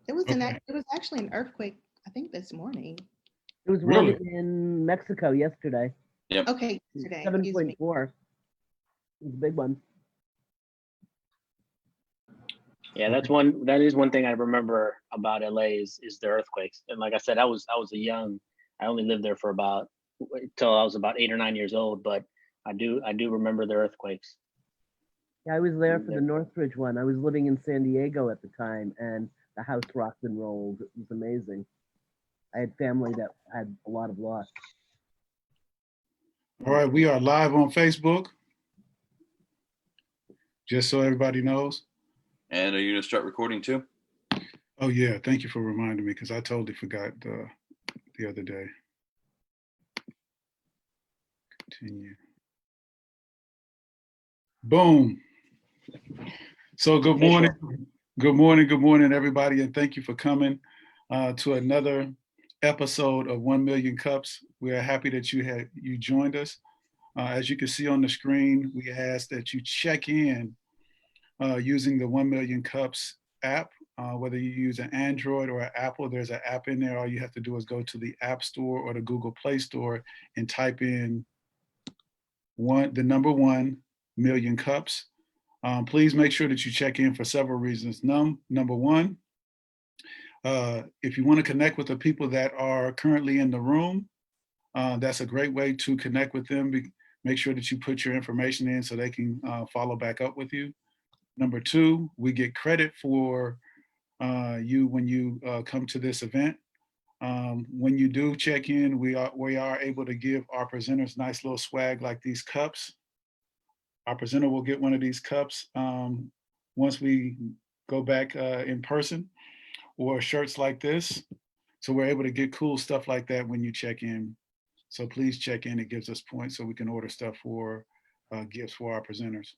It was Okay. it was actually an earthquake, I think this morning. There was one Really? in Mexico yesterday. Yep. Okay, today, excuse me. 7.4. It was a big one. Yeah, that is one thing I remember about LA is the earthquakes. And like I said, I was I only lived there for about till I was about 8 or 9 years old, but I do remember the earthquakes. Yeah, I was there for the Northridge one. I was living in San Diego at the time, and the house rocked and rolled. It was amazing. I had family that had a lot of loss. All right, we are live on Facebook, just so everybody knows. And are you going to start recording too? Oh yeah, thank you for reminding me because I totally forgot the other day. Continue. Boom. So good morning. Good morning, everybody, and thank you for coming to another episode of 1 Million Cups. We are happy that you joined us. As you can see on the screen, we ask that you check in using the 1 Million Cups app. Whether you use an Android or an Apple, there's an app in there. All you have to do is go to the App Store or the Google Play Store and type in the number 1 million cups. Please make sure that you check in for several reasons. Number one, if you want to connect with the people that are currently in the room, that's a great way to connect with them. Make sure that you put your information in so they can follow back up with you. Number two, we get credit for you when you come to this event. When you do check in, we are able to give our presenters nice little swag like these cups. Our presenter will get one of these cups once we go back in person, or shirts like this. So we're able to get cool stuff like that when you check in. So please check in. It gives us points so we can order stuff for gifts for our presenters.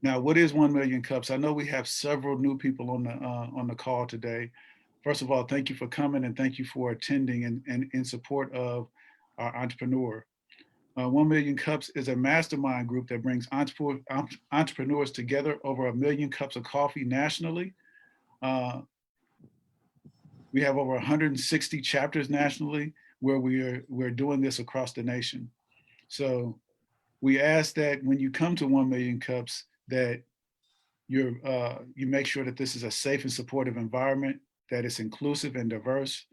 Now, what is 1 Million Cups? I know we have several new people on the call today. First of all, thank you for coming and thank you for attending and in support of our entrepreneur. 1 Million Cups is a mastermind group that brings entrepreneurs together over 1 million cups of coffee nationally. We have over 160 chapters nationally where we're doing this across the nation. So we ask that when you come to 1 Million Cups, that you make sure that this is a safe and supportive environment, that it's inclusive and diverse,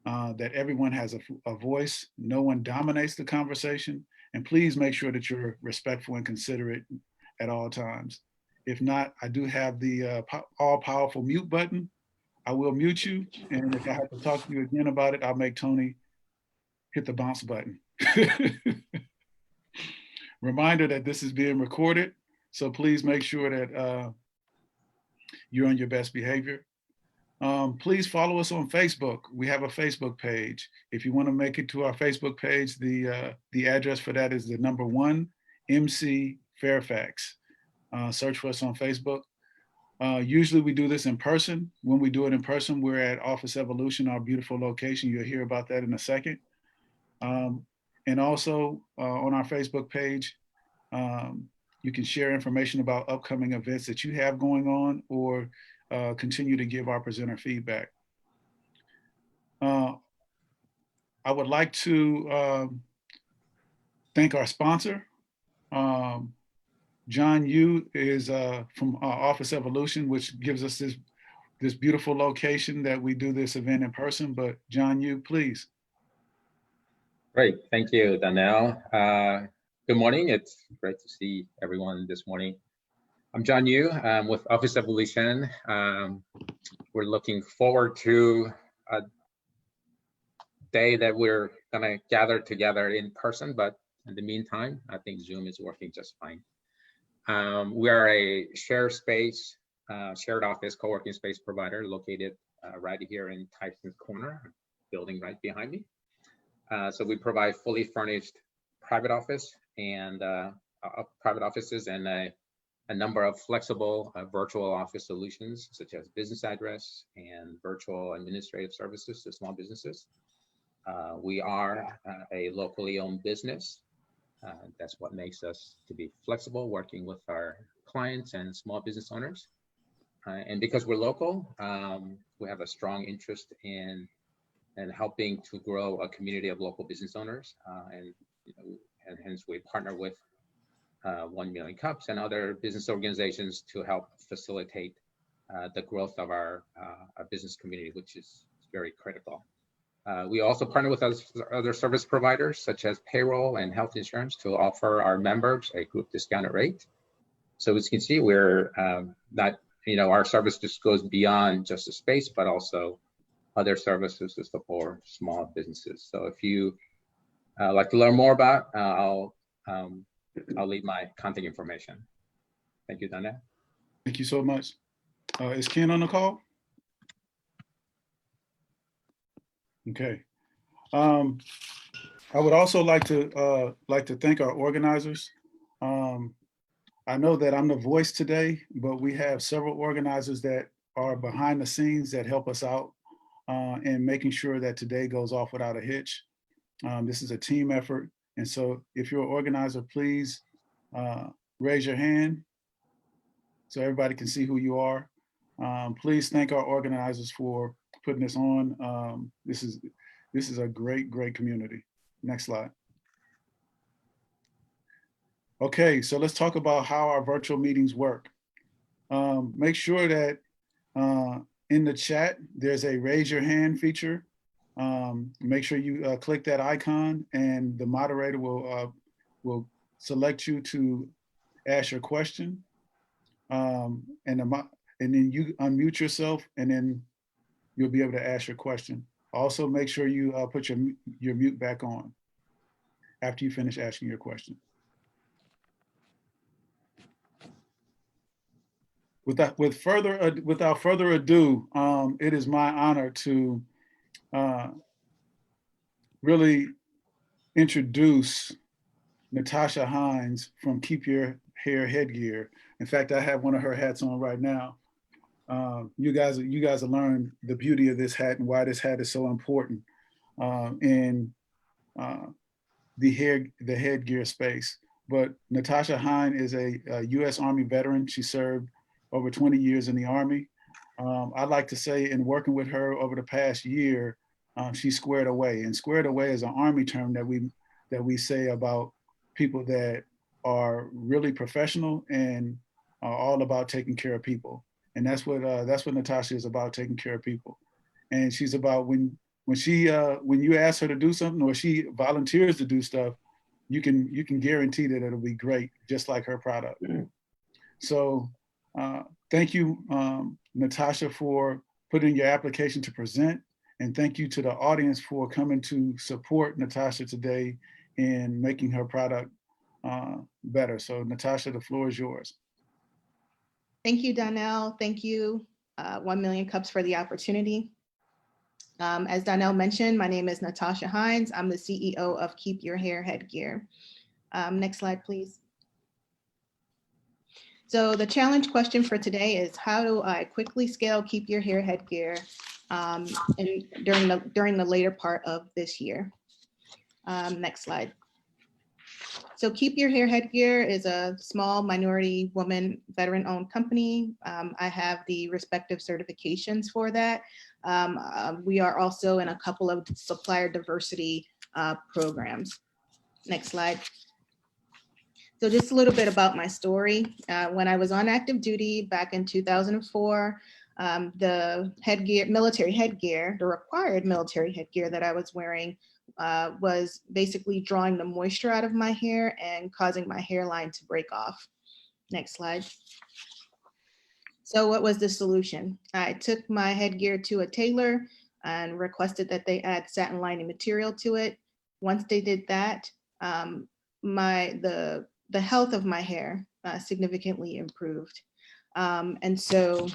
that everyone has a voice, no one dominates the conversation, and please make sure that you're respectful and considerate at all times. If not, I do have the all-powerful mute button. I will mute you, and if I have to talk to you again about it, I'll make Tony hit the bounce button. Reminder that this is being recorded, so please make sure that you're on your best behavior. Please follow us on Facebook. We have a Facebook page. If you want to make it to our Facebook page, the address for that is the number 1 MC Fairfax. Search for us on Facebook. Usually we do this in person. When we do it in person, we're at Office Evolution, our beautiful location. You'll hear about that in a second. And also on our Facebook page, you can share information about upcoming events that you have going on, or continue to give our presenter feedback. I would like to thank our sponsor. John Yu is from Office Evolution, which gives us this beautiful location that we do this event in person. But John Yu, please. Great, thank you, Donnell. Good morning, it's great to see everyone this morning. I'm John Yu with Office Evolution. We're looking forward to a day that we're gonna gather together in person, but in the meantime, I think Zoom is working just fine. We are a shared space, shared office co-working space provider located right here in Tyson's Corner, building right behind me. So we provide fully furnished private offices and a number of flexible virtual office solutions, such as business address and virtual administrative services to small businesses. We are a locally owned business. That's what makes us to be flexible, working with our clients and small business owners. And because we're local, we have a strong interest in helping to grow a community of local business owners. And hence we partner with 1MillionCups and other business organizations to help facilitate the growth of our business community, which is very critical. We also partner with other service providers such as payroll and health insurance to offer our members a group discounted rate. So as you can see, we're not, our service just goes beyond just the space, but also other services to support small businesses. So if you like to learn more about, I'll leave my contact information. Thank you, Donna. Thank you so much. Is Ken on the call? Okay. I would also like to thank our organizers. I know that I'm the voice today, but we have several organizers that are behind the scenes that help us out in making sure that today goes off without a hitch. This is a team effort. And so if you're an organizer, please raise your hand so everybody can see who you are. Please thank our organizers for putting this on. This is a great, great community. Next slide. Okay, so let's talk about how our virtual meetings work. Make sure that in the chat, there's a raise your hand feature. Make sure you click that icon and the moderator will select you to ask your question. And then you unmute yourself and then you'll be able to ask your question. Also, make sure you put your mute back on after you finish asking your question. Without further ado, it is my honor to really introduce Natasha Hinds from Keep Your Hair Headgear. In fact, I have one of her hats on right now. You guys will learn the beauty of this hat and why this hat is so important in the headgear space. But Natasha Hinds is a U.S. Army veteran. She served over 20 years in the Army. I'd like to say in working with her over the past year, she squared away. And squared away is an Army term that we say about people that are really professional and are all about taking care of people. And that's what Natasha is about, taking care of people. And she's about when you ask her to do something or she volunteers to do stuff, you can guarantee that it'll be great, just like her product. So thank you, Natasha, for putting your application to present. And thank you to the audience for coming to support Natasha today in making her product better. So Natasha, the floor is yours. Thank you, Donnell. Thank you, 1MillionCups, for the opportunity. As Donnell mentioned, my name is Natasha Hinds. I'm the CEO of Keep Your Hair Headgear. Next slide, please. So the challenge question for today is, how do I quickly scale Keep Your Hair Headgear during the later part of this year? Next slide. So Keep Your Hair Headgear is a small minority woman veteran-owned company. I have the respective certifications for that. We are also in a couple of supplier diversity programs. Next slide. So just a little bit about my story. When I was on active duty back in 2004, the military headgear, the required military headgear that I was wearing was basically drawing the moisture out of my hair and causing my hairline to break off. Next slide. So what was the solution? I took my headgear to a tailor and requested that they add satin lining material to it. Once they did that, the health of my hair significantly improved. And so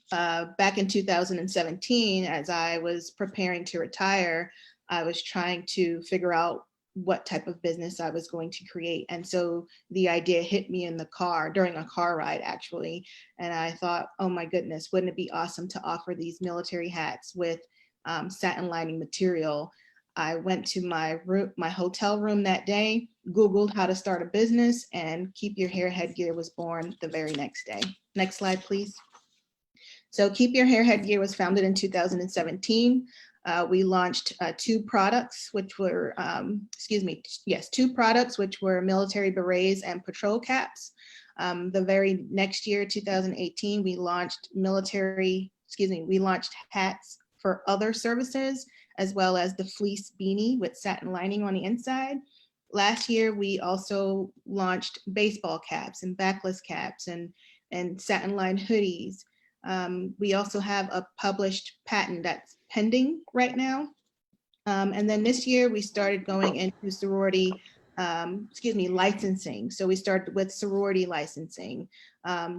back in 2017, as I was preparing to retire, I was trying to figure out what type of business I was going to create. And so the idea hit me in the car, during a car ride actually. And I thought, oh my goodness, wouldn't it be awesome to offer these military hats with satin lining material? I went to my hotel room that day, Googled how to start a business, and Keep Your Hair Headgear was born the very next day. Next slide, please. So Keep Your Hair Headgear was founded in 2017. We launched two products, which were, two products, which were military berets and patrol caps. The very next year, 2018, we launched hats for other services, as well as the fleece beanie with satin lining on the inside. Last year, we also launched baseball caps and backless caps and satin lined hoodies. We also have a published patent that's pending right now. And then this year we started going into sorority, licensing. So we started with sorority licensing.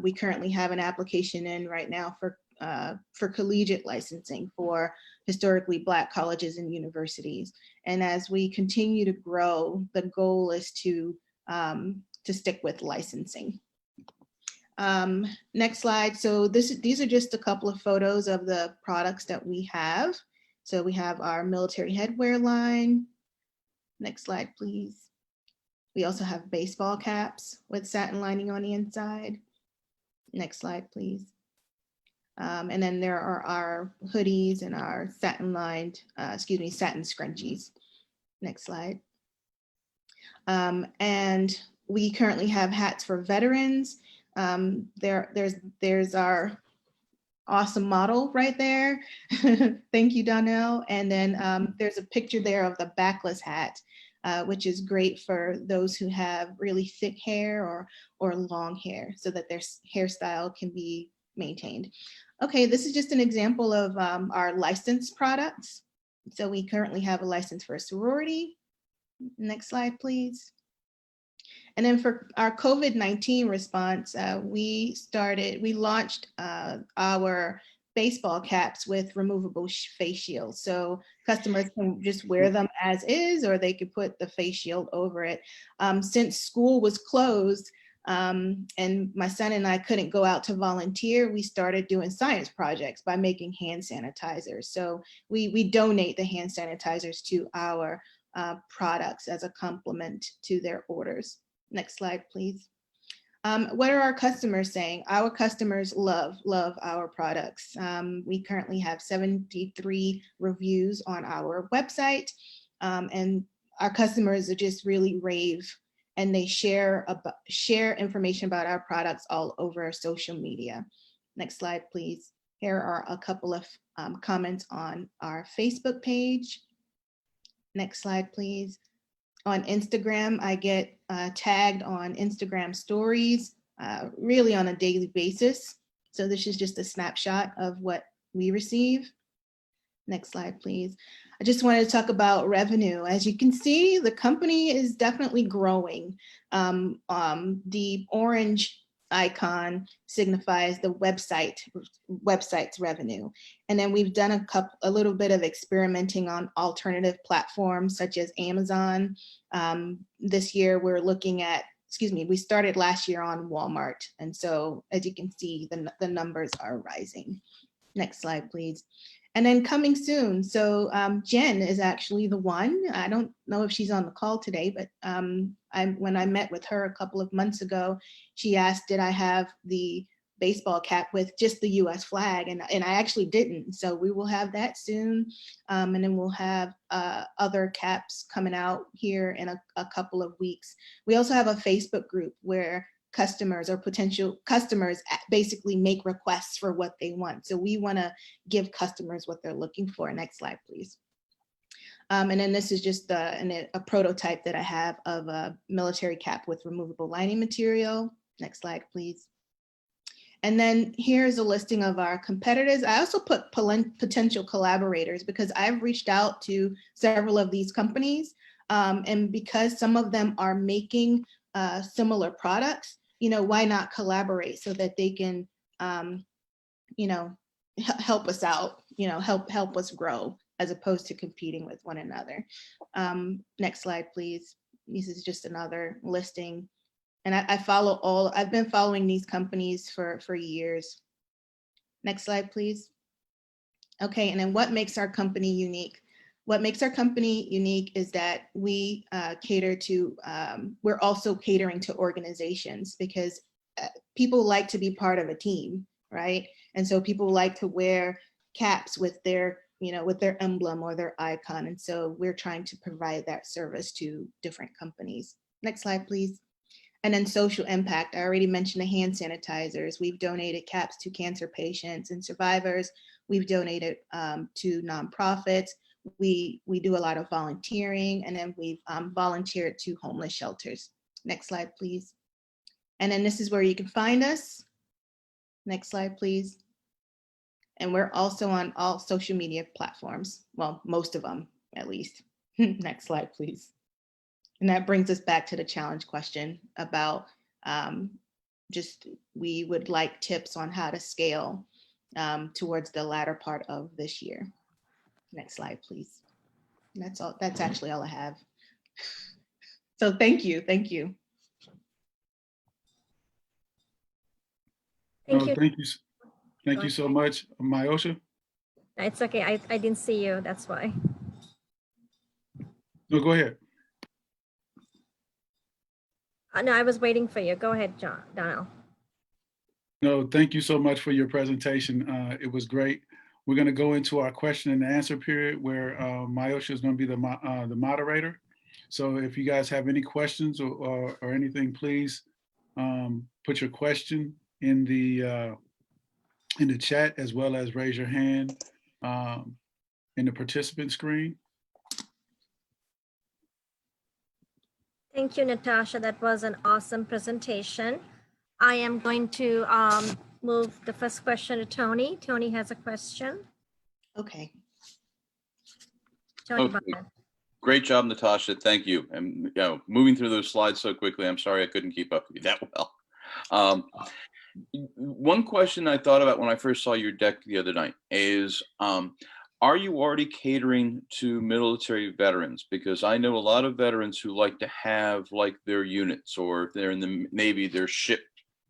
We currently have an application in right now for collegiate licensing for historically Black colleges and universities. And as we continue to grow, the goal is to stick with licensing. Next slide. So these are just a couple of photos of the products that we have. So we have our military headwear line. Next slide, please. We also have baseball caps with satin lining on the inside. Next slide, please. And then there are our hoodies and our satin lined, satin scrunchies. Next slide. And we currently have hats for veterans. There's our awesome model right there. Thank you, Donnell. And then there's a picture there of the backless hat, which is great for those who have really thick hair or long hair, so that their hairstyle can be maintained. Okay, this is just an example of our licensed products. So we currently have a license for a sorority. Next slide, please. And then for our COVID-19 response, we launched our baseball caps with removable face shields. So customers can just wear them as is, or they could put the face shield over it. Since school was closed and my son and I couldn't go out to volunteer, we started doing science projects by making hand sanitizers. So we donate the hand sanitizers to our products as a complement to their orders. Next slide, please. What are our customers saying? Our customers love our products. We currently have 73 reviews on our website, and our customers are just really rave, and they share information about our products all over social media. Next slide, please. Here are a couple of comments on our Facebook page. Next slide, please. On Instagram, I get tagged on Instagram stories really on a daily basis. So this is just a snapshot of what we receive. Next slide, please. I just wanted to talk about revenue. As you can see, the company is definitely growing. The orange icon signifies the website's revenue. And then we've done a little bit of experimenting on alternative platforms such as Amazon. This year we're looking at, we started last year on Walmart. And so as you can see, the numbers are rising. Next slide, please. And then coming soon. So Jen is actually the one. I don't know if she's on the call today, but when I met with her a couple of months ago, she asked, did I have the baseball cap with just the US flag? And I actually didn't. So we will have that soon. And then we'll have other caps coming out here in a couple of weeks. We also have a Facebook group where customers or potential customers basically make requests for what they want. So we want to give customers what they're looking for. Next slide, please. And then this is just a prototype that I have of a military cap with removable lining material. Next slide, please. And then here's a listing of our competitors. I also put potential collaborators because I've reached out to several of these companies. And because some of them are making similar products, why not collaborate so that they can, help us out, help us grow as opposed to competing with one another. Next slide, please. This is just another listing. And I've been following these companies for years. Next slide, please. Okay, and then what makes our company unique? What makes our company unique is that we we're also catering to organizations because people like to be part of a team, right? And so people like to wear caps with their, with their emblem or their icon. And so we're trying to provide that service to different companies. Next slide, please. And then social impact. I already mentioned the hand sanitizers. We've donated caps to cancer patients and survivors. We've donated to nonprofits. We do a lot of volunteering, and then we've volunteered to homeless shelters. Next slide, please. And then this is where you can find us. Next slide, please. And we're also on all social media platforms. Well, most of them, at least. Next slide, please. And that brings us back to the challenge question about we would like tips on how to scale towards the latter part of this year. Next slide, please. And that's all. That's actually all I have. So thank you. Thank you. Thank you so much, Myosha. It's okay. I didn't see you. That's why. No, go ahead. No, I was waiting for you. Go ahead, Donnell. No, thank you so much for your presentation. It was great. We're going to go into our question and answer period where Myosha is going to be the moderator. So if you guys have any questions or anything, please put your question in the chat, as well as raise your hand in the participant screen. Thank you, Natasha. That was an awesome presentation. I am going to move the first question to Tony. Tony has a question. Okay. Tony, Okay. Great job, Natasha. Thank you. And moving through those slides so quickly, I'm sorry I couldn't keep up with you that well. One question I thought about when I first saw your deck the other night is, are you already catering to military veterans? Because I know a lot of veterans who like to have like their units, or if they're in the Navy, their ship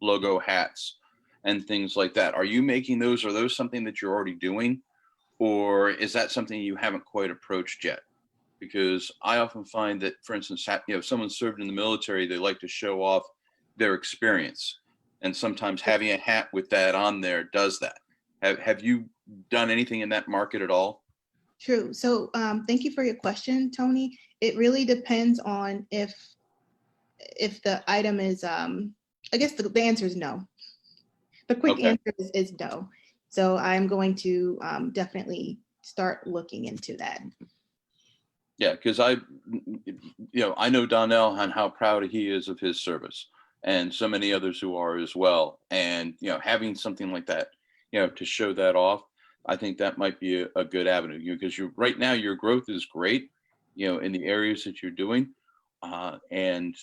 logo hats and things like that. Are you making those? Are those something that you're already doing? Or is that something you haven't quite approached yet? Because I often find that, for instance, if someone served in the military, they like to show off their experience. And sometimes having a hat with that on there does that. Have you done anything in that market at all? True. So thank you for your question, Tony. It really depends on if the item is, I guess the answer is no. The quick answer is no. So I'm going to definitely start looking into that. Yeah, because I know Donnell and how proud he is of his service, and so many others who are as well. And having something like that, to show that off, I think that might be a good avenue. Because right now your growth is great, in the areas that you're doing. And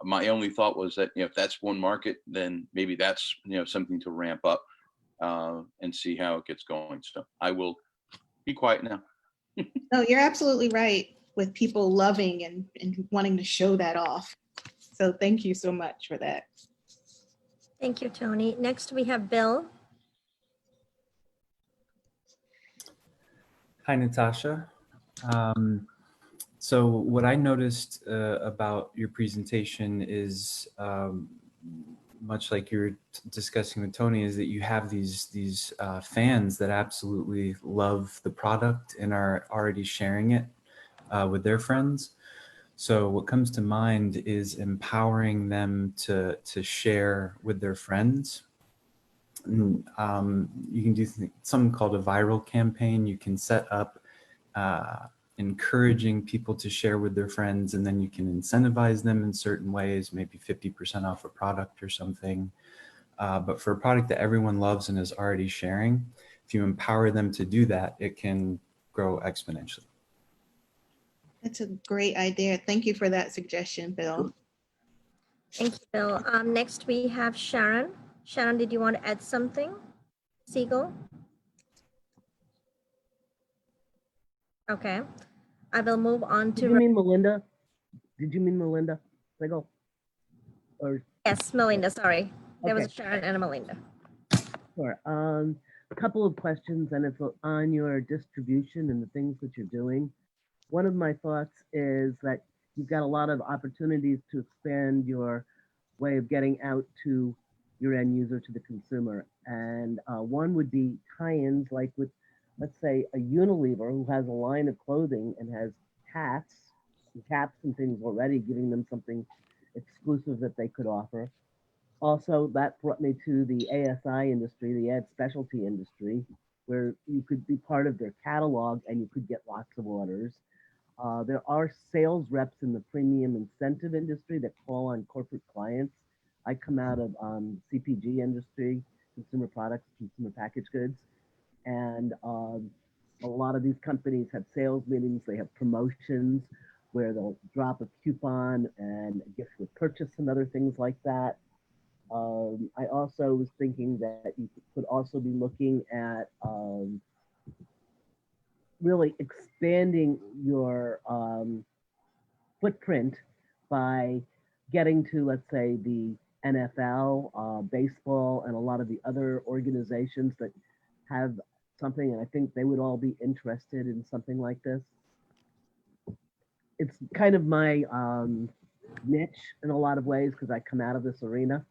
my only thought was that if that's one market, then maybe that's something to ramp up and see how it gets going. So I will be quiet now. No, you're absolutely right with people loving and wanting to show that off. So thank you so much for that. Thank you, Tony. Next, we have Bill. Hi, Natasha. So what I noticed about your presentation is much like you were discussing with Tony, is that you have these fans that absolutely love the product and are already sharing it with their friends. So what comes to mind is empowering them to share with their friends. And, you can do something called a viral campaign. You can set up encouraging people to share with their friends, and then you can incentivize them in certain ways, maybe 50% off a product or something. But for a product that everyone loves and is already sharing, if you empower them to do that, it can grow exponentially. That's a great idea. Thank you for that suggestion, Bill. Thank you, Bill. Next, we have Sharon. Sharon, did you want to add something? Siegel? Okay. I will move on to. Did you mean Melinda? Did you mean Melinda? Siegel? Or yes, Melinda. Sorry, there was okay. a Sharon and a Melinda. Sure. A couple of questions, and it's on your distribution and the things that you're doing. One of my thoughts is that you've got a lot of opportunities to expand your way of getting out to your end user, to the consumer. And one would be tie-ins like with, let's say, a Unilever who has a line of clothing and has hats and caps and things already, giving them something exclusive that they could offer. Also, that brought me to the ASI industry, the ad specialty industry, where you could be part of their catalog and you could get lots of orders. There are sales reps in the premium incentive industry that call on corporate clients. I come out of CPG industry, consumer products, consumer packaged goods, and a lot of these companies have sales meetings. They have promotions where they'll drop a coupon and a gift with purchase and other things like that. I also was thinking that you could also be looking at really expanding your footprint by getting to, let's say, the NFL, baseball, and a lot of the other organizations that have something, and I think they would all be interested in something like this. It's kind of my niche in a lot of ways because I come out of this arena.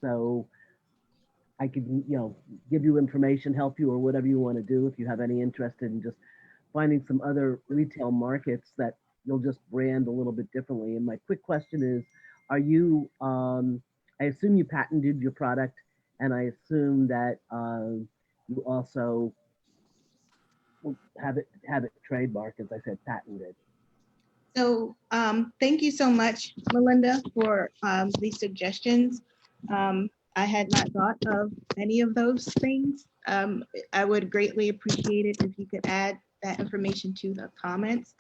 So I could, give you information, help you, or whatever you want to do if you have any interest in just finding some other retail markets that you'll just brand a little bit differently. And my quick question is, are you, I assume you patented your product, and I assume that you also have it trademarked, as I said, patented. So thank you so much, Melinda, for these suggestions. I had not thought of any of those things. I would greatly appreciate it if you could add that information to the comments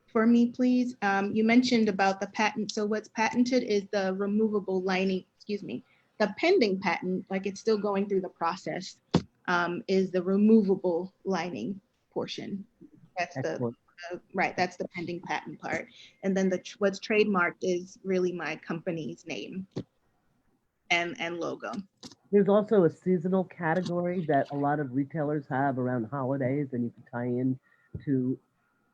for me, please. You mentioned about the patent. So what's patented is the removable lining, excuse me, the pending patent, like it's still going through the process, is the removable lining portion. That's Excellent. right, that's the pending patent part. And then what's trademarked is really my company's name and logo. There's also a seasonal category that a lot of retailers have around holidays, and you can tie in to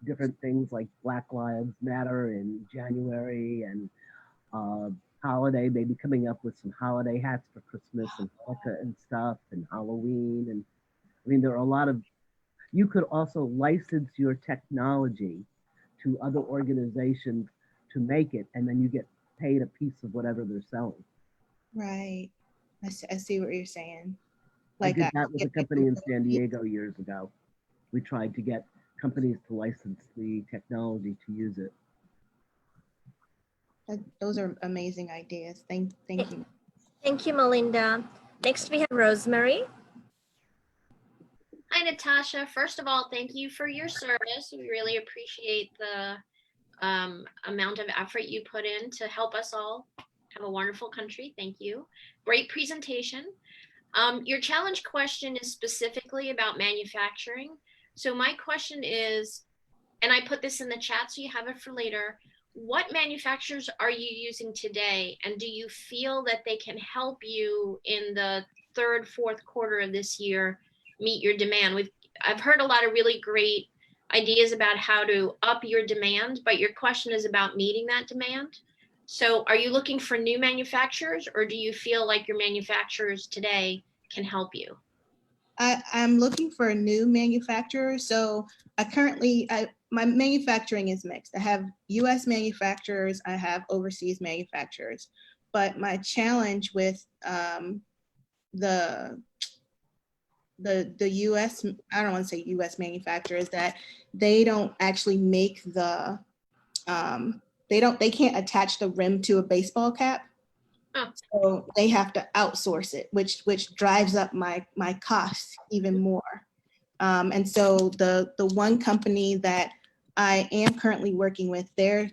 different things like Black Lives Matter in January and holiday, maybe coming up with some holiday hats for Christmas and Hanukkah and stuff and Halloween. And I mean, there are a lot of, you could also license your technology to other organizations to make it, and then you get paid a piece of whatever they're selling. Right. I see what you're saying. I did that with a company in San Diego years ago. We tried to get companies to license the technology to use it. Those are amazing ideas. Thank you. Thank you, Melinda. Next, we have Rosemary. Hi, Natasha. First of all, thank you for your service. We really appreciate the amount of effort you put in to help us all have a wonderful country. Thank you. Great presentation. Your challenge question is specifically about manufacturing. So my question is, and I put this in the chat so you have it for later, what manufacturers are you using today? And do you feel that they can help you in the third, fourth quarter of this year meet your demand? I've heard a lot of really great ideas about how to up your demand, but your question is about meeting that demand. So are you looking for new manufacturers, or do you feel like your manufacturers today can help you? I'm looking for a new manufacturer. So my manufacturing is mixed. I have US manufacturers, I have overseas manufacturers, but my challenge with the US, I don't want to say US manufacturer, is that they don't actually make the, they can't attach the rim to a baseball cap. Oh. So they have to outsource it, which drives up my costs even more. And so the one company that I am currently working with, they're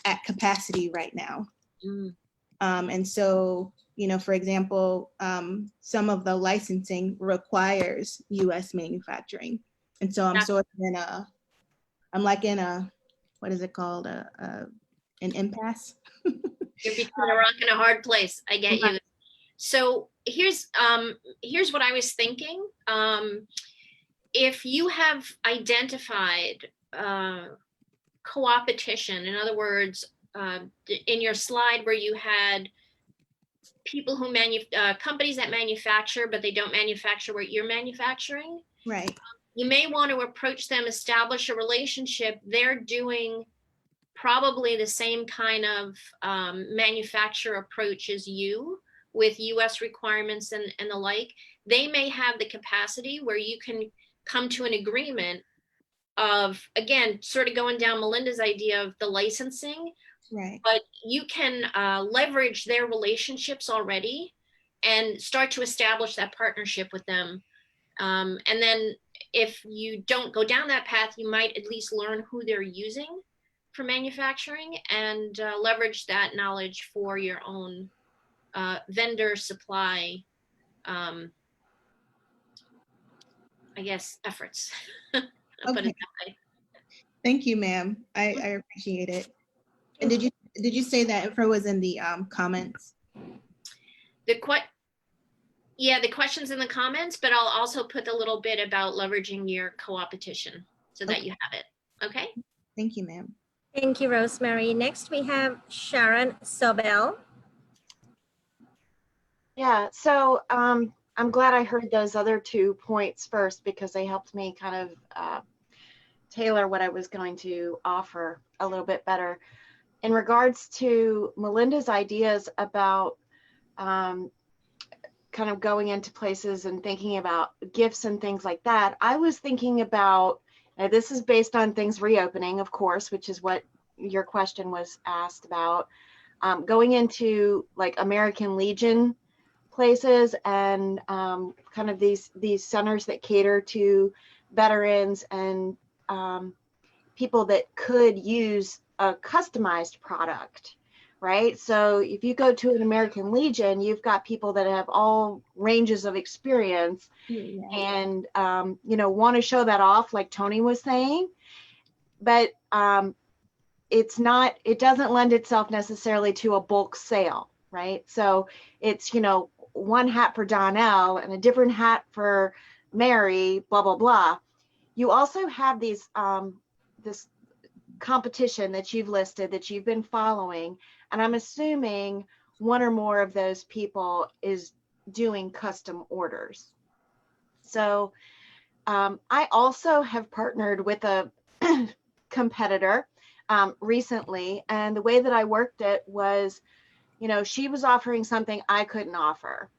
at capacity right now. And so, for example, some of the licensing requires US manufacturing. And so I'm sort of in a, what is it called? An impasse. You're between a rock and a hard place. I get you. So here's what I was thinking. If you have identified co-opetition, in other words, in your slide where you had people who companies that manufacture, but they don't manufacture what you're manufacturing. Right. You may want to approach them, establish a relationship. They're doing probably the same kind of manufacture approach as you, with US requirements and the like. They may have the capacity where you can come to an agreement of, again, sort of going down Melinda's idea of the licensing, Right. but you can leverage their relationships already and start to establish that partnership with them. And then if you don't go down that path, you might at least learn who they're using for manufacturing and leverage that knowledge for your own vendor supply, I guess, efforts. I'll put it that way. Thank you, ma'am. I appreciate it. And did you say that info was in the comments? The questions in the comments, but I'll also put a little bit about leveraging your co-opetition so that you have it. Okay. Thank you, ma'am. Thank you, Rosemary. Next, we have Sharon Sobel. Yeah, so I'm glad I heard those other 2 points first, because they helped me kind of tailor what I was going to offer a little bit better. In regards to Melinda's ideas about kind of going into places and thinking about gifts and things like that, I was thinking about, this is based on things reopening, of course, which is what your question was asked about, going into like American Legion places and kind of these centers that cater to veterans and people that could use a customized product, right? So if you go to an American Legion, you've got people that have all ranges of experience and, want to show that off, like Tony was saying, but it doesn't lend itself necessarily to a bulk sale, right? So it's, one hat for Donnell and a different hat for Mary, blah, blah, blah. You also have these, this competition that you've listed that you've been following. And I'm assuming one or more of those people is doing custom orders. So I also have partnered with a competitor recently. And the way that I worked it was, she was offering something I couldn't offer.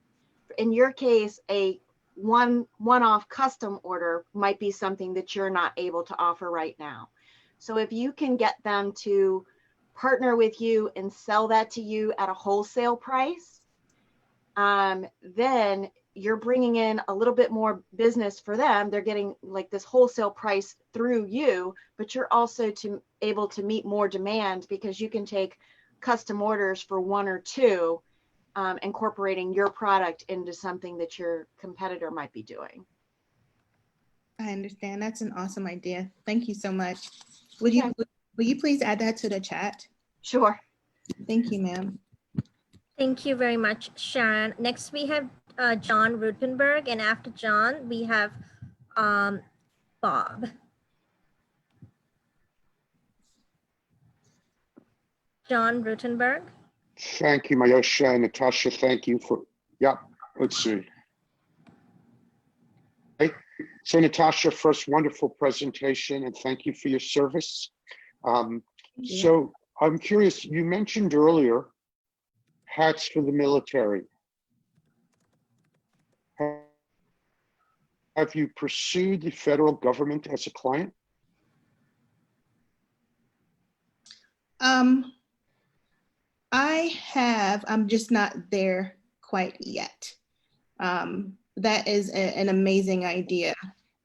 In your case, a one-off custom order might be something that you're not able to offer right now. So if you can get them to partner with you and sell that to you at a wholesale price, then you're bringing in a little bit more business for them. They're getting like this wholesale price through you, but you're also able to meet more demand because you can take custom orders for 1 or 2, incorporating your product into something that your competitor might be doing. I understand. That's an awesome idea. Thank you so much. Will you please add that to the chat? Sure. Thank you, ma'am. Thank you very much, Sharon. Next, we have John Rutenberg, and after John, we have Bob. John Rutenberg. Thank you, Mayosha. Natasha, thank you for, let's see. Okay. So Natasha, first wonderful presentation and thank you for your service. So I'm curious, you mentioned earlier hats for the military. Have you pursued the federal government as a client? I have, I'm just not there quite yet. That is an amazing idea.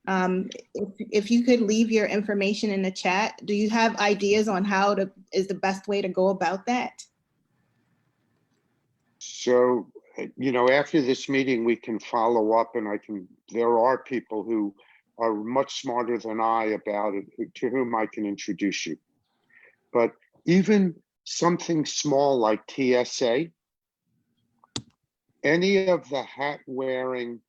If you could leave your information in the chat, do you have ideas on how is the best way to go about that? So, after this meeting, we can follow up and there are people who are much smarter than I about it, to whom I can introduce you. But even something small like TSA, any of the hat wearing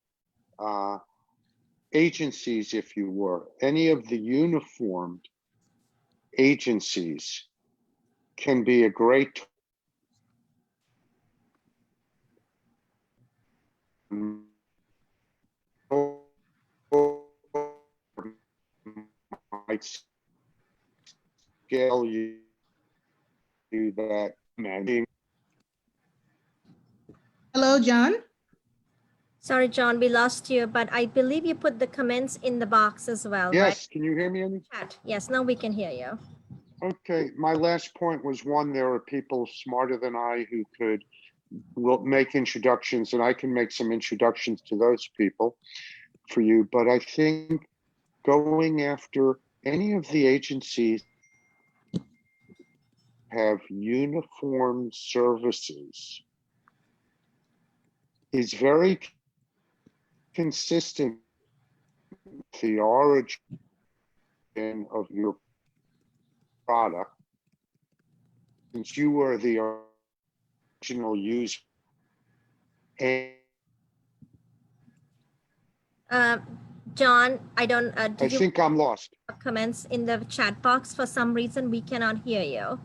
agencies, if you were, any of the uniformed agencies can be a great might scale you that. Hello, John. Sorry, John, we lost you, but I believe you put the comments in the box as well, right? Yes, can you hear me? Chat. Yes, now we can hear you. Okay, my last point was one, there are people smarter than I who will make introductions, and I can make some introductions to those people for you. But I think going after any of the agencies have uniform services is very consistent with the origin of your product, since you were the original user. And John, I don't, I did you think I'm lost. comments in the chat box? For some reason, we cannot hear you.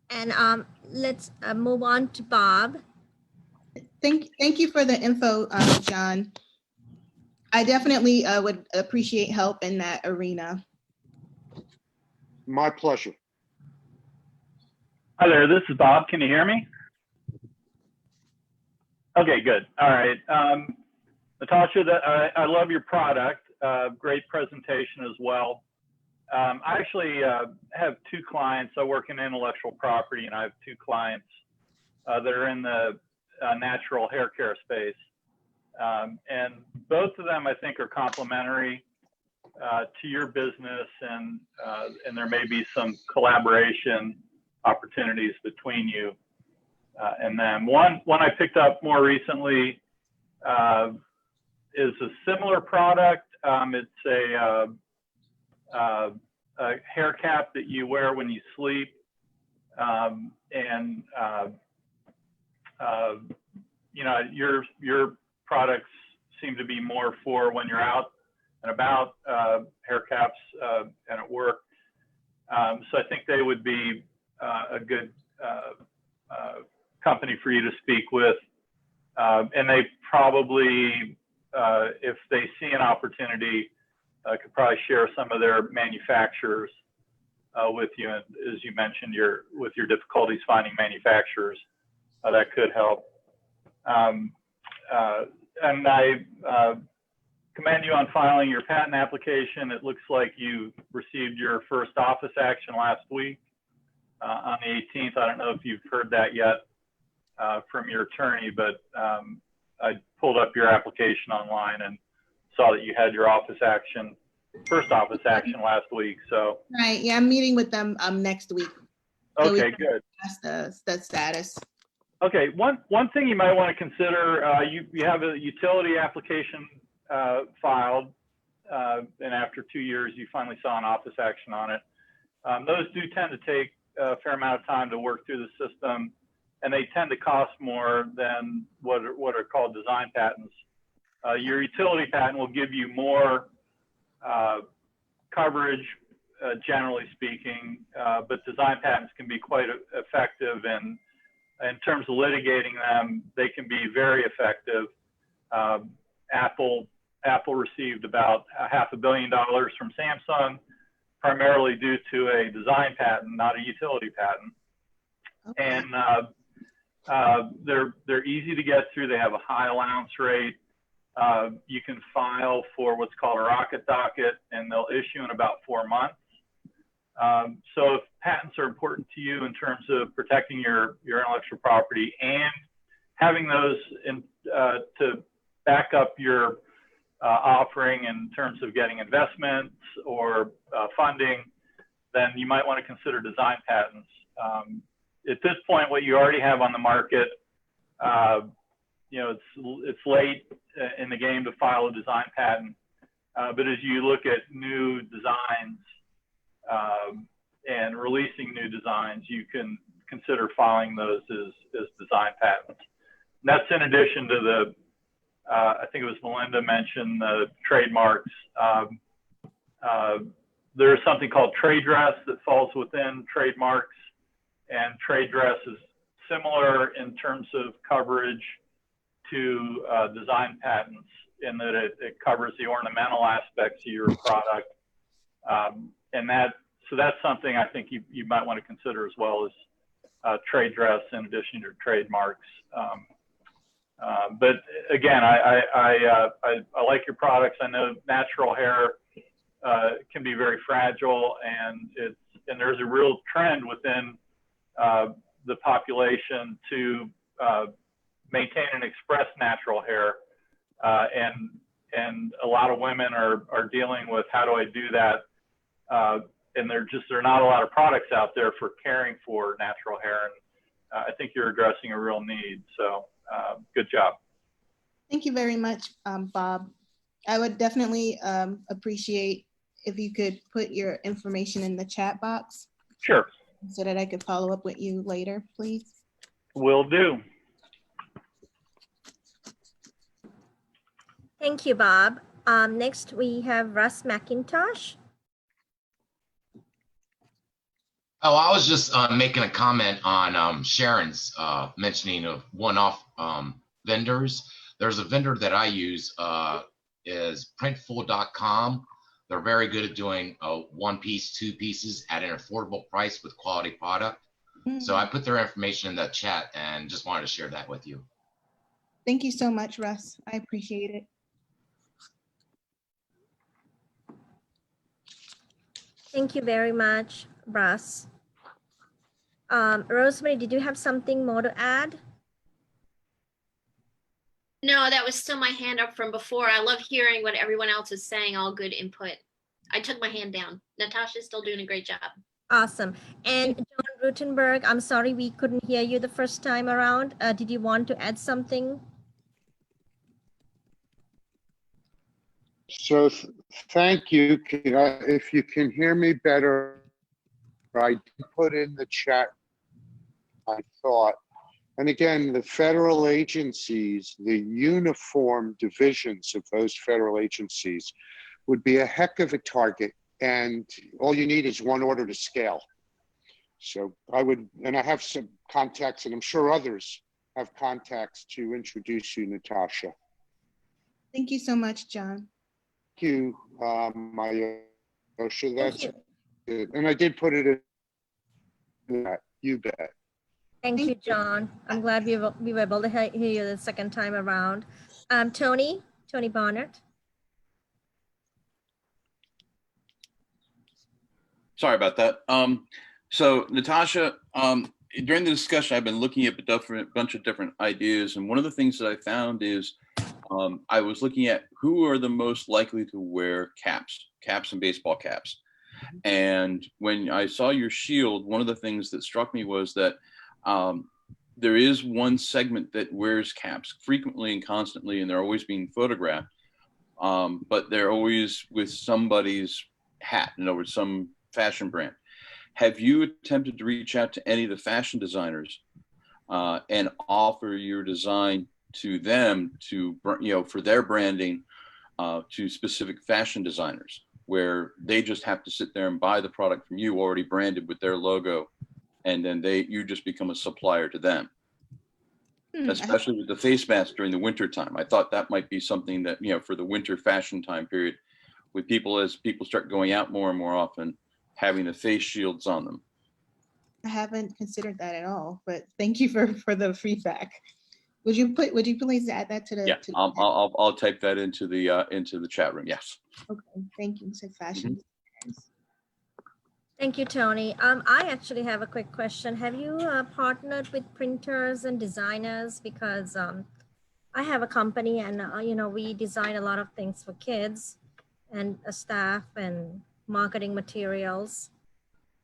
And let's move on to Bob. Thank you for the info, John. I definitely would appreciate help in that arena. My pleasure. Hi there, this is Bob. Can you hear me? Okay, good. All right. Natasha, I love your product. Great presentation as well. I actually have two clients. I work in intellectual property, and I have two clients that are in the natural hair care space. And both of them, I think, are complementary to your business, and there may be some collaboration opportunities between you and them. One I picked up more recently is a similar product. It's a hair cap that you wear when you sleep, and you know, your products seem to be more for when you're out and about, hair caps and at work. So I think they would be a good company for you to speak with, and they probably, if they see an opportunity, could probably share some of their manufacturers with you. And as you mentioned, with your difficulties finding manufacturers, that could help. And I commend you on filing your patent application. It looks like you received your first office action last week on the 18th. I don't know if you've heard that yet from your attorney, but I pulled up your application online and saw that you had your first office action last week. So Right. Yeah, I'm meeting with them next week. So okay, good. That's the status. Okay, one thing you might want to consider, you have a utility application filed, and after 2 years, you finally saw an office action on it. Those do tend to take a fair amount of time to work through the system, and they tend to cost more than what are called design patents. Your utility patent will give you more coverage, generally speaking, but design patents can be quite effective, and in terms of litigating them, they can be very effective. Apple received about $500 million from Samsung, primarily due to a design patent, not a utility patent. Okay. And they're easy to get through. They have a high allowance rate. You can file for what's called a rocket docket, and they'll issue in about 4 months. So if patents are important to you in terms of protecting your intellectual property and having those to back up your offering in terms of getting investments or funding, then you might want to consider design patents. At this point, what you already have on the market, you know, it's late in the game to file a design patent, but as you look at new designs and releasing new designs, you can consider filing those as design patents. And that's in addition to the, I think it was Melinda mentioned the trademarks. There's something called trade dress that falls within trademarks, and trade dress is similar in terms of coverage to design patents. in that it covers the ornamental aspects of your product. So that's something I think you might want to consider as well as trade dress in addition to trademarks. But again, I like your products. I know natural hair can be very fragile, and there's a real trend within the population to maintain and express natural hair, and a lot of women are dealing with how do I do that, and there are not a lot of products out there for caring for natural hair, and I think you're addressing a real need. So good job. Thank you very much, Bob. I would definitely appreciate if you could put your information in the chat box. Sure. So that I could follow up with you later, please. Will do. Thank you, Bob. Next, we have Russ McIntosh. Oh, I was just making a comment on Sharon's mentioning of one-off vendors. There's a vendor that I use is printful.com. They're very good at doing one piece, two pieces at an affordable price with quality product. So I put their information in the chat and just wanted to share that with you. Thank you so much, Russ. I appreciate it. Thank you very much, Russ. Rosemary, did you have something more to add? No, that was still my hand up from before. I love hearing what everyone else is saying, all good input. I took my hand down. Natasha's still doing a great job. Awesome. And John Rutenberg, I'm sorry we couldn't hear you the first time around. Did you want to add something? So thank you. If you can hear me better, I did put in the chat, I thought. And again, the federal agencies, the uniform divisions of those federal agencies would be a heck of a target. And all you need is one order to scale. So I have some contacts, and I'm sure others have contacts to introduce you, Natasha. Thank you so much, John. Thank you, Mayosha. That's good. And I did put it in that. You bet. Thank you, John. I'm glad we were able to hear you the second time around. Tony Barnett. Sorry about that. So Natasha, during the discussion, I've been looking at a bunch of different ideas. And one of the things that I found is I was looking at who are the most likely to wear caps and baseball caps. And when I saw your shield, one of the things that struck me was that there is one segment that wears caps frequently and constantly, and they're always being photographed, but they're always with somebody's hat, in other words, some fashion brand. Have you attempted to reach out to any of the fashion designers and offer your design to them to, for their branding to specific fashion designers, where they just have to sit there and buy the product from you already branded with their logo, and then you just become a supplier to them? Especially with the face mask during the winter time. I thought that might be something that, for the winter fashion time period, with people, as people start going out more and more often, having the face shields on them. I haven't considered that at all, but thank you for the feedback. Would you please add that to the? Yeah, I'll type that into the chat room. Yes. Okay, thank you. So fashion designers. Thank you, Tony. I actually have a quick question. Have you partnered with printers and designers? Because I have a company, and we design a lot of things for kids and staff and marketing materials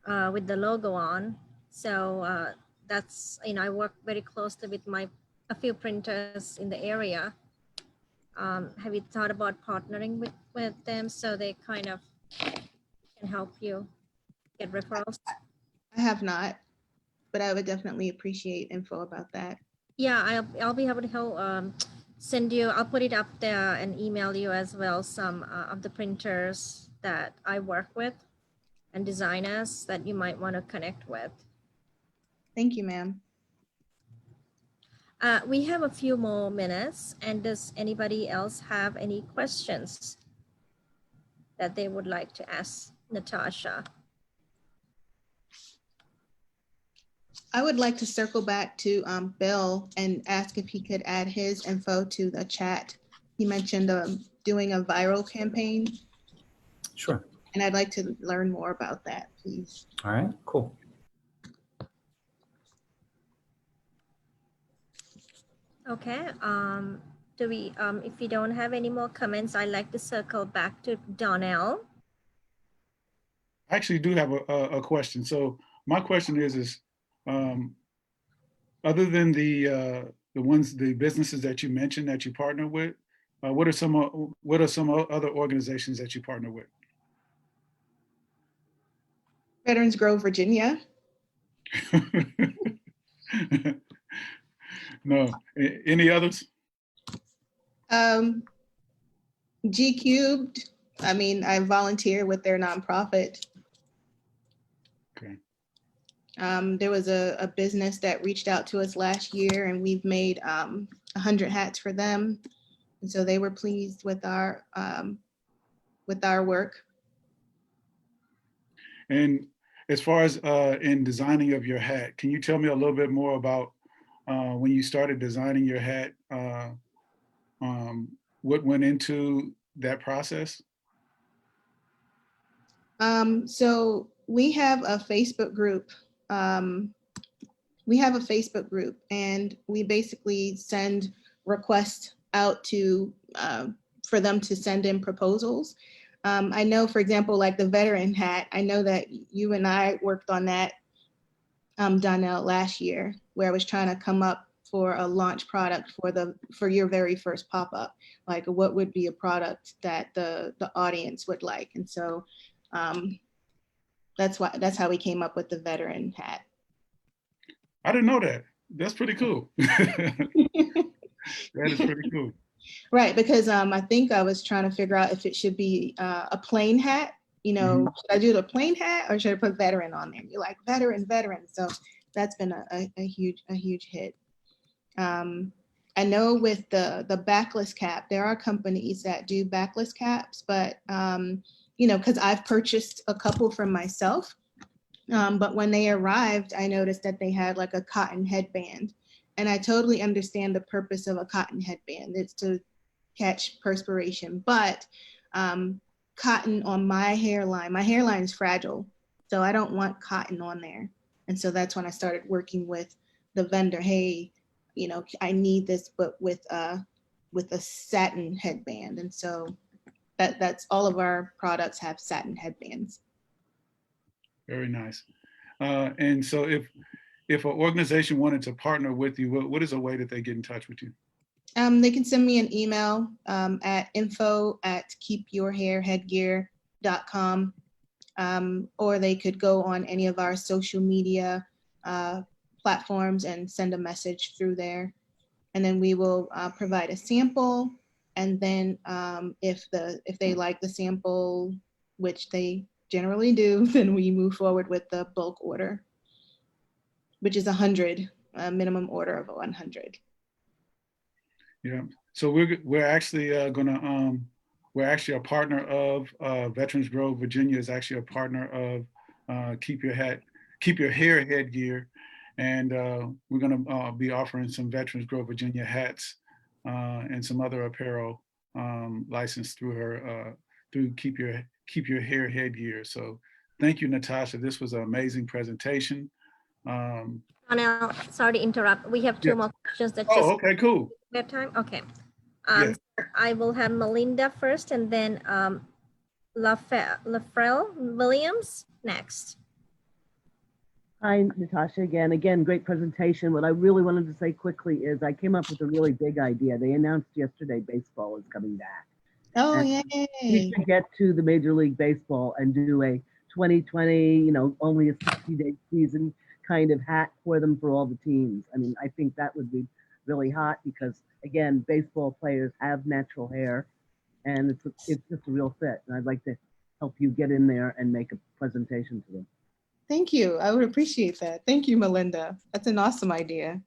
with the logo on. So that's, I work very closely with a few printers in the area. Have you thought about partnering with them so they kind of can help you get referrals? I have not, but I would definitely appreciate info about that. Yeah, I'll be able to help send you, I'll put it up there and email you as well some of the printers that I work with and designers that you might want to connect with. Thank you, ma'am. We have a few more minutes, and does anybody else have any questions that they would like to ask Natasha? I would like to circle back to Bill and ask if he could add his info to the chat. He mentioned doing a viral campaign, Sure. and I'd like to learn more about that, please. All right, cool. Okay. If we don't have any more comments, I'd like to circle back to Donnell. I actually do have a question. So my question is other than the businesses that you mentioned that you partner with, what are some other organizations that you partner with? Veterans Grove, Virginia. No. Any others? G Cubed. I mean, I volunteer with their nonprofit. Okay. There was a business that reached out to us last year, and we've made 100 hats for them, and so they were pleased with our work. And as far as in designing of your hat, can you tell me a little bit more about when you started designing your hat? What went into that process? So we have a Facebook group. And we basically send requests out to for them to send in proposals. I know, for example, like the veteran hat, I know that you and I worked on that, Donnell, last year, where I was trying to come up for a launch product for your very first pop-up, like what would be a product that the audience would like. And so that's how we came up with the veteran hat. I didn't know that. That's pretty cool. That is pretty cool. Right, because I think I was trying to figure out if it should be a plain hat. You know, should I do the plain hat or should I put veteran on there? You're like veteran. So that's been a huge hit. I know with the backless cap, there are companies that do backless caps, but you know, because I've purchased a couple for myself. But when they arrived, I noticed that they had like a cotton headband. And I totally understand the purpose of a cotton headband. It's to catch perspiration. But cotton on my hairline is fragile. So I don't want cotton on there. And so that's when I started working with the vendor. Hey, you know, I need this, but with a satin headband. And so that's all of our products have satin headbands. Very nice. And so if an organization wanted to partner with you, what is a way that they get in touch with you? They can send me an email at info@keepyourhairheadgear.com, or they could go on any of our social media platforms and send a message through there. And then we will provide a sample. And then if they like the sample, which they generally do, then we move forward with the bulk order, which is 100, a minimum order of 100. Yeah. So we're actually we're actually a partner of Veterans Grove, Virginia is actually a partner of Keep Your Hair Headgear, and we're going to be offering some Veterans Grove, Virginia hats and some other apparel licensed through Keep Your Hair Headgear. So thank you, Natasha. This was an amazing presentation. Donnell, sorry to interrupt. We have two more questions that just. Okay, cool. We have time? Okay. Yes. I will have Melinda first and then Lafrell Williams next. Hi, Natasha, again, great presentation. What I really wanted to say quickly is I came up with a really big idea. They announced yesterday baseball is coming back. Oh, and yay. We should get to the Major League Baseball and do a 2020, you know, only a 60-day season kind of hat for them for all the teams. I mean, I think that would be really hot because, again, baseball players have natural hair and it's just a real fit. And I'd like to help you get in there and make a presentation to them. Thank you. I would appreciate that. Thank you, Melinda. That's an awesome idea.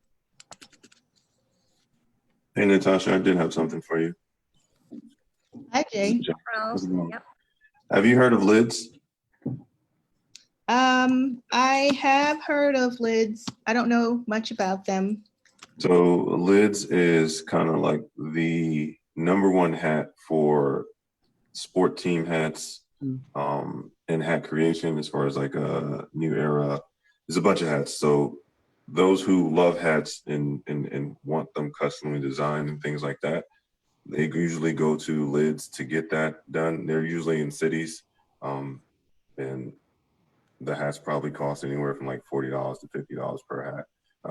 Hey, Natasha, I did have something for you. Hi, Jay. How's it going? Yep. Have you heard of lids? I have heard of lids. I don't know much about them. So lids is kind of like the #1 hat for sport team hats, and hat creation as far as like a new era. There's a bunch of hats. So those who love hats and want them customly designed and things like that, they usually go to lids to get that done. They're usually in cities, and the hats probably cost anywhere from like $40 to $50 per hat.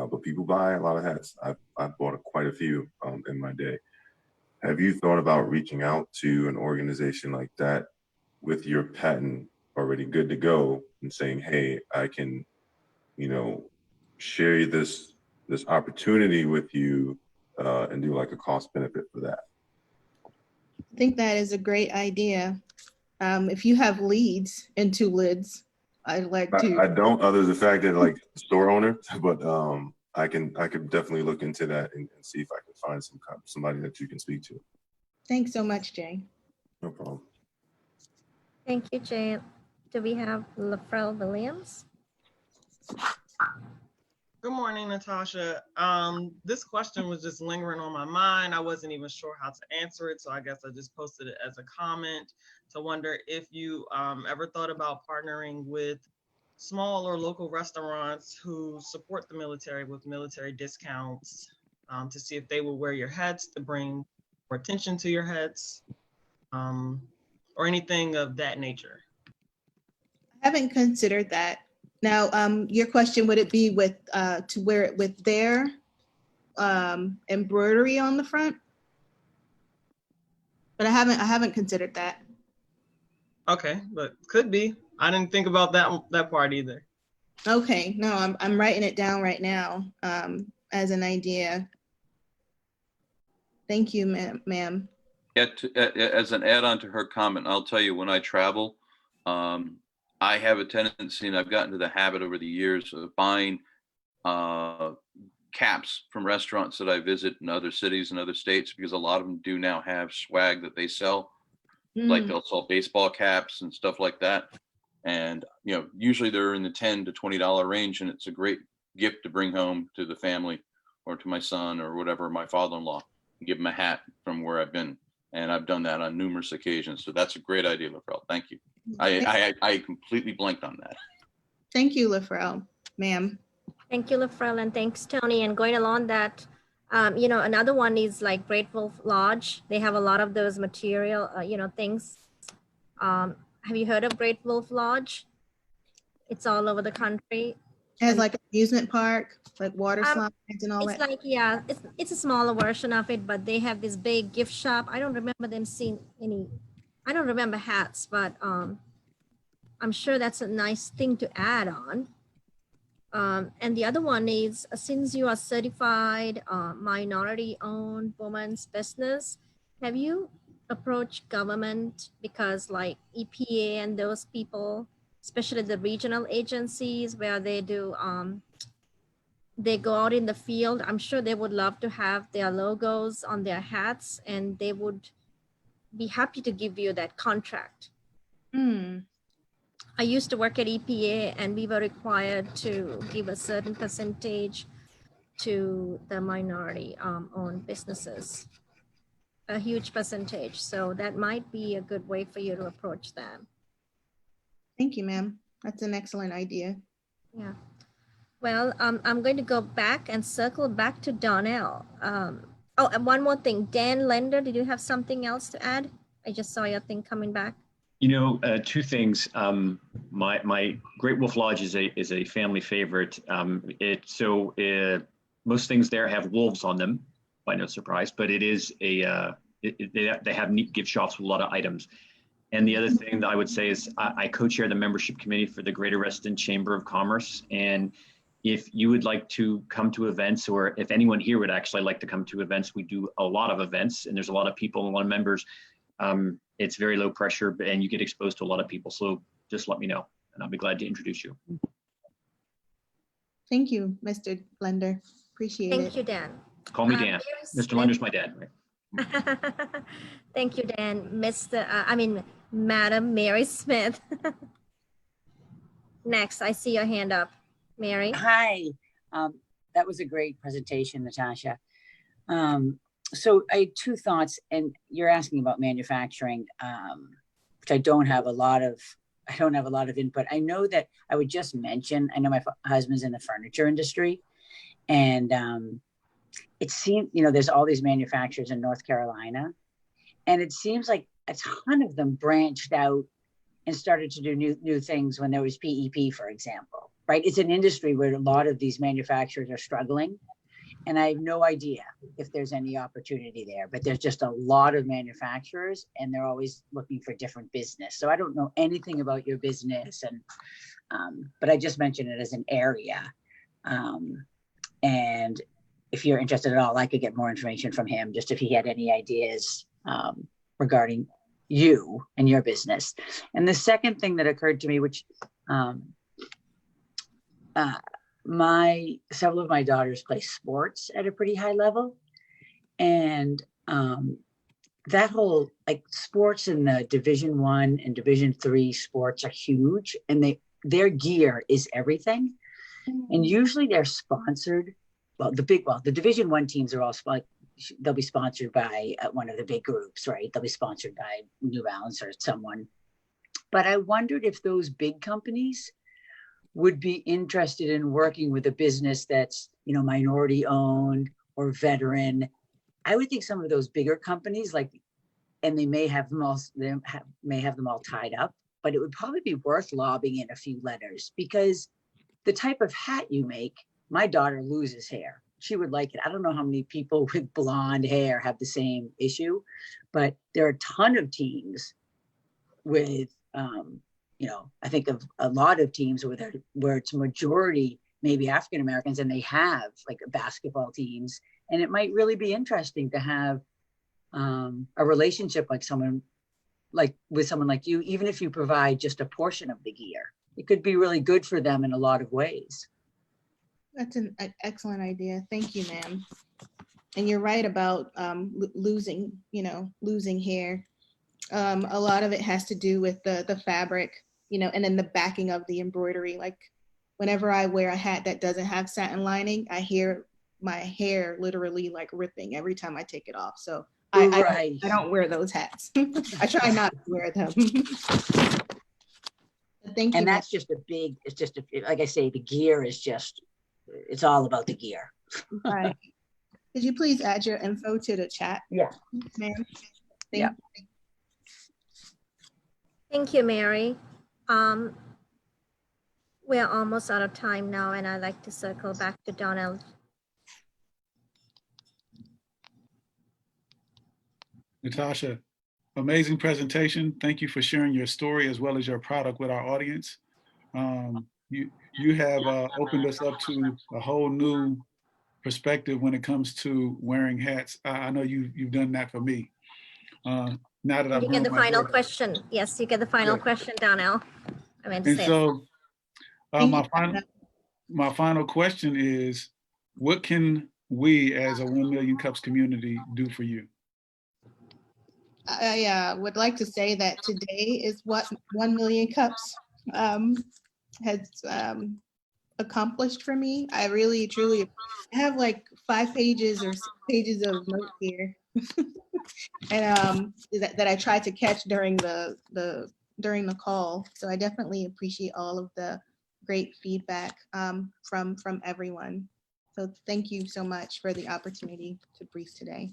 But people buy a lot of hats. I've bought quite a few in my day. Have you thought about reaching out to an organization like that with your patent already good to go and saying, hey, I can, share this opportunity with you and do like a cost benefit for that? I think that is a great idea. If you have leads into lids, I'd like to. I don't, other than the fact that like store owner, but I could definitely look into that and see if I can find somebody that you can speak to. Thanks so much, Jay. No problem. Thank you, Jay. Do we have LaFrell Williams? Good morning, Natasha. This question was just lingering on my mind. I wasn't even sure how to answer it, so I guess I just posted it as a comment to wonder if you ever thought about partnering with small or local restaurants who support the military with military discounts to see if they will wear your hats to bring more attention to your hats or anything of that nature. I haven't considered that. Now, your question, would it be with to wear it with their embroidery on the front? But I haven't considered that. Okay, but could be. I didn't think about that part either. Okay, no, I'm writing it down right now as an idea. Thank you, ma'am. Yeah, as an add-on to her comment, I'll tell you, when I travel, I have a tendency, and I've gotten to the habit over the years of buying caps from restaurants that I visit in other cities and other states, because a lot of them do now have swag that they sell. Like they'll sell baseball caps and stuff like that. And, usually they're in the $10 to $20 range, and it's a great gift to bring home to the family or to my son or whatever, my father-in-law, and give him a hat from where I've been. And I've done that on numerous occasions. So that's a great idea, LaFrell. Thank you. I completely blanked on that. Thank you, LaFrell, ma'am. Thank you, LaFrell, and thanks, Tony. And going along that, another one is like Great Wolf Lodge. They have a lot of those material, things. Have you heard of Great Wolf Lodge? It's all over the country. It has like an amusement park, like water slides and all that. It's like, yeah, it's a smaller version of it, but they have this big gift shop. I don't remember them seeing any. I don't remember hats, but I'm sure that's a nice thing to add on. And the other one is, since you are certified minority-owned women's business, have you approached government? Because like EPA and those people, especially the regional agencies where they do, they go out in the field, I'm sure they would love to have their logos on their hats, and they would be happy to give you that contract. I used to work at EPA, and we were required to give a certain percentage to the minority owned businesses, a huge percentage. So that might be a good way for you to approach them. Thank you, ma'am. That's an excellent idea. Yeah. Well, I'm going to go back and circle back to Donnell. Oh, and one more thing. Dan Lender, did you have something else to add? I just saw your thing coming back. Two things. My Great Wolf Lodge is a family favorite. Most things there have wolves on them, by no surprise. But it is they have neat gift shops with a lot of items. And the other thing that I would say is I co-chair the membership committee for the Greater Reston Chamber of Commerce. And if you would like to come to events, or if anyone here would actually like to come to events, we do a lot of events, and there's a lot of people, a lot of members. It's very low pressure, and you get exposed to a lot of people. So just let me know, and I'll be glad to introduce you. Thank you, Mr. Lender. Appreciate it. Thank you, Dan. Call me Dan. Mary Mr. Smith. Lunder's my dad, right? Thank you, Dan. Madam Mary Smith. Next, I see your hand up. Mary. Hi. That was a great presentation, Natasha. So I had two thoughts, and you're asking about manufacturing, which I don't have a lot of input. I know that I would just mention, I know my husband's in the furniture industry, and it seems, there's all these manufacturers in North Carolina, and it seems like a ton of them branched out and started to do new things when there was PEP, for example, right? It's an industry where a lot of these manufacturers are struggling, and I have no idea if there's any opportunity there, but there's just a lot of manufacturers and they're always looking for different business. So I don't know anything about your business, and but I just mentioned it as an area. And if you're interested at all, I could get more information from him, just if he had any ideas regarding you and your business. And the second thing that occurred to me, which several of my daughters play sports at a pretty high level, and that whole sports in the Division I and Division III sports are huge, and their gear is everything. And usually they're sponsored. The Division I teams are all they'll be sponsored by one of the big groups, right? They'll be sponsored by New Balance or someone. But I wondered if those big companies would be interested in working with a business that's, minority owned or veteran. I would think some of those bigger companies, and they may have them all tied up, but it would probably be worth lobbing in a few letters, because the type of hat you make, my daughter loses hair. She would like it. I don't know how many people with blonde hair have the same issue, but there are a ton of teams with, I think of a lot of teams where it's majority maybe African Americans, and they have basketball teams, and it might really be interesting to have a relationship with someone like you, even if you provide just a portion of the gear. It could be really good for them in a lot of ways. That's an excellent idea. Thank you, ma'am. And you're right about losing hair. A lot of it has to do with the fabric, and then the backing of the embroidery. Like whenever I wear a hat that doesn't have satin lining, I hear my hair literally ripping every time I take it off. So I don't wear those hats. I try not to wear them. Thank you. And that's just like I say, the gear is it's all about the gear. Right. Could you please add your info to the chat? Yeah. Ma'am. Yeah. Thank you, Mary. We're almost out of time now, and I'd like to circle back to Donnell. Natasha, amazing presentation. Thank you for sharing your story as well as your product with our audience. You have opened us up to a whole new perspective when it comes to wearing hats. I know you've done that for me. Now that I've You get the final question. Yes, you get the final question, Donnell. I meant to say. So my final question is, what can we as a 1 Million Cups community do for you? I would like to say that today is what 1 Million Cups has accomplished for me. I really, truly have 5 pages or 6 pages of notes here, and that I tried to catch during the call. So I definitely appreciate all of the great feedback from everyone. So thank you so much for the opportunity to brief today.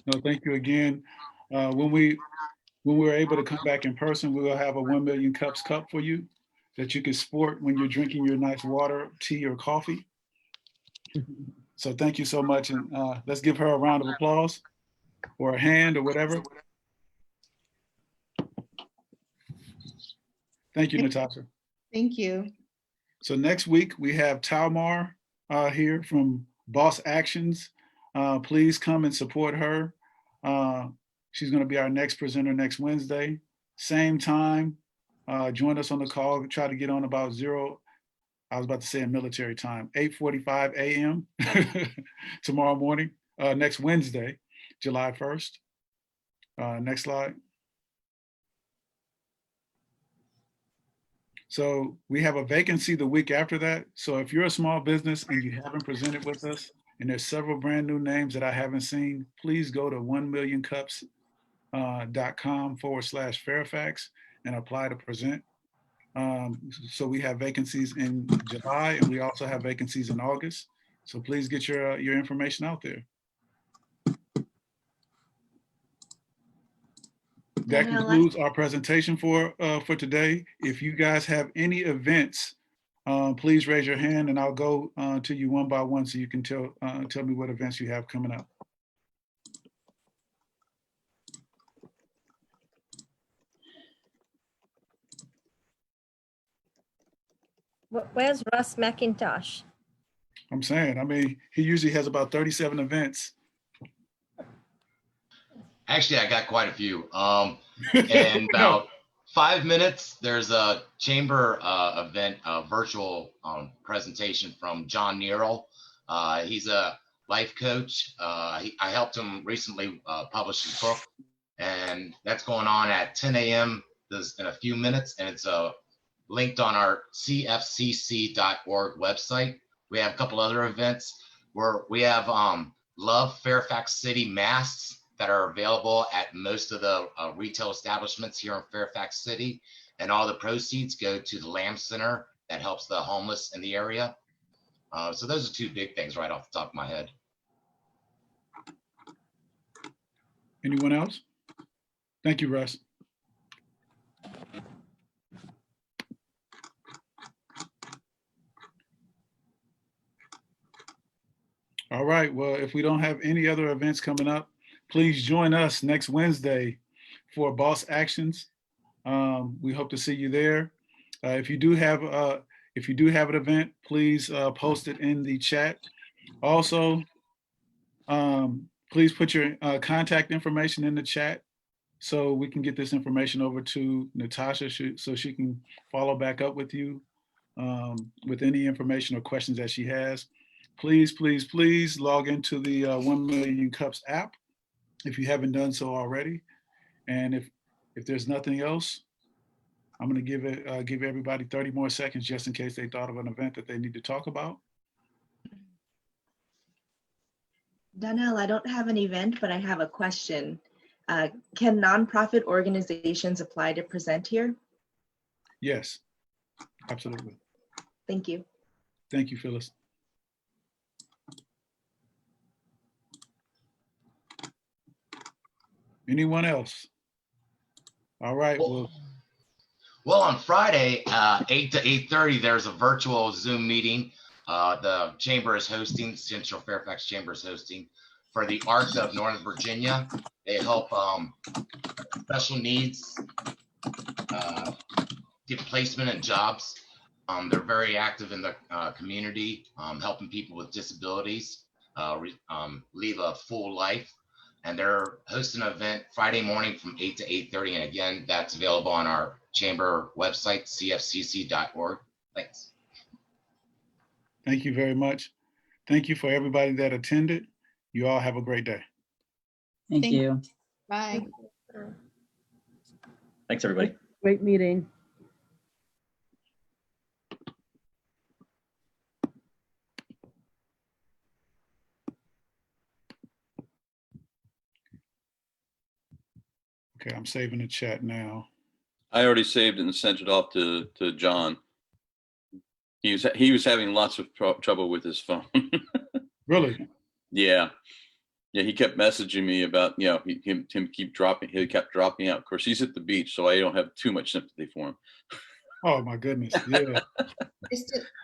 No, thank you again. When we're able to come back in person, we will have a 1 Million Cups cup for you that you can sport when you're drinking your nice water, tea, or coffee. So thank you so much. And let's give her a round of applause or a hand or whatever. Thank you, Natasha. Thank you. So next week we have Talmar here from Boss Actions. Please come and support her. She's going to be our next presenter next Wednesday. Same time. Join us on the call. Try to get on about 0 I was about to say in military time, 8:45 a.m. tomorrow morning, next Wednesday, July 1st. Next slide. So we have a vacancy the week after that. So if you're a small business and you haven't presented with us, and there's several brand new names that I haven't seen, please go to 1millioncups.com/Fairfax and apply to present. So we have vacancies in July, and we also have vacancies in August. So please get your information out there. That concludes our presentation for today. If you guys have any events, please raise your hand and I'll go to you one by one so you can tell me what events you have coming up. Where's Russ McIntosh? I'm saying, I mean, he usually has about 37 events. Actually, I got quite a few. In about 5 minutes, there's a chamber event, virtual presentation from John Nearle. He's a life coach. I helped him recently publish his book, and that's going on at 10 a.m. in a few minutes, and it's linked on our cfcc.org website. We have a couple other events where we have Love Fairfax City masks that are available at most of the retail establishments here in Fairfax City. And all the proceeds go to the Lamb Center that helps the homeless in the area. So those are two big things right off the top of my head. Anyone else? Thank you, Russ. All right, well, if we don't have any other events coming up, please join us next Wednesday for Boss Actions. We hope to see you there. If you do have an event, please post it in the chat. Also, please put your contact information in the chat so we can get this information over to Natasha so she can follow back up with you with any information or questions that she has. Please, please, please log into the 1 Million Cups app if you haven't done so already. And if there's nothing else, I'm going to give everybody 30 more seconds just in case they thought of an event that they need to talk about. Donnell, I don't have an event, but I have a question. Can nonprofit organizations apply to present here? Yes, absolutely. Thank you. Thank you, Phyllis. Anyone else? All right. Well, on Friday, 8 to 8:30, there's a virtual Zoom meeting. The chamber is hosting, Central Fairfax Chamber is hosting for the Arts of Northern Virginia. They help special needs get placement and jobs. They're very active in the community, helping people with disabilities live a full life. And they're hosting an event Friday morning from 8 to 8:30. And again, that's available on our chamber website, cfcc.org. Thanks. Thank you very much. Thank you for everybody that attended. You all have a great day. Thank you. Bye. Thanks, everybody. Great meeting. Okay, I'm saving the chat now. I already saved it and sent it off to John. He was having lots of trouble with his phone. Really? Yeah. Yeah, he kept messaging me about, you know, he kept dropping out. Of course, he's at the beach, so I don't have too much sympathy for him. Oh my goodness. Yeah.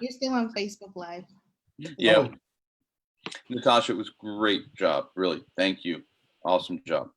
You're still on Facebook Live. Yeah. Oh. Natasha, it was a great job. Really. Thank you. Awesome job.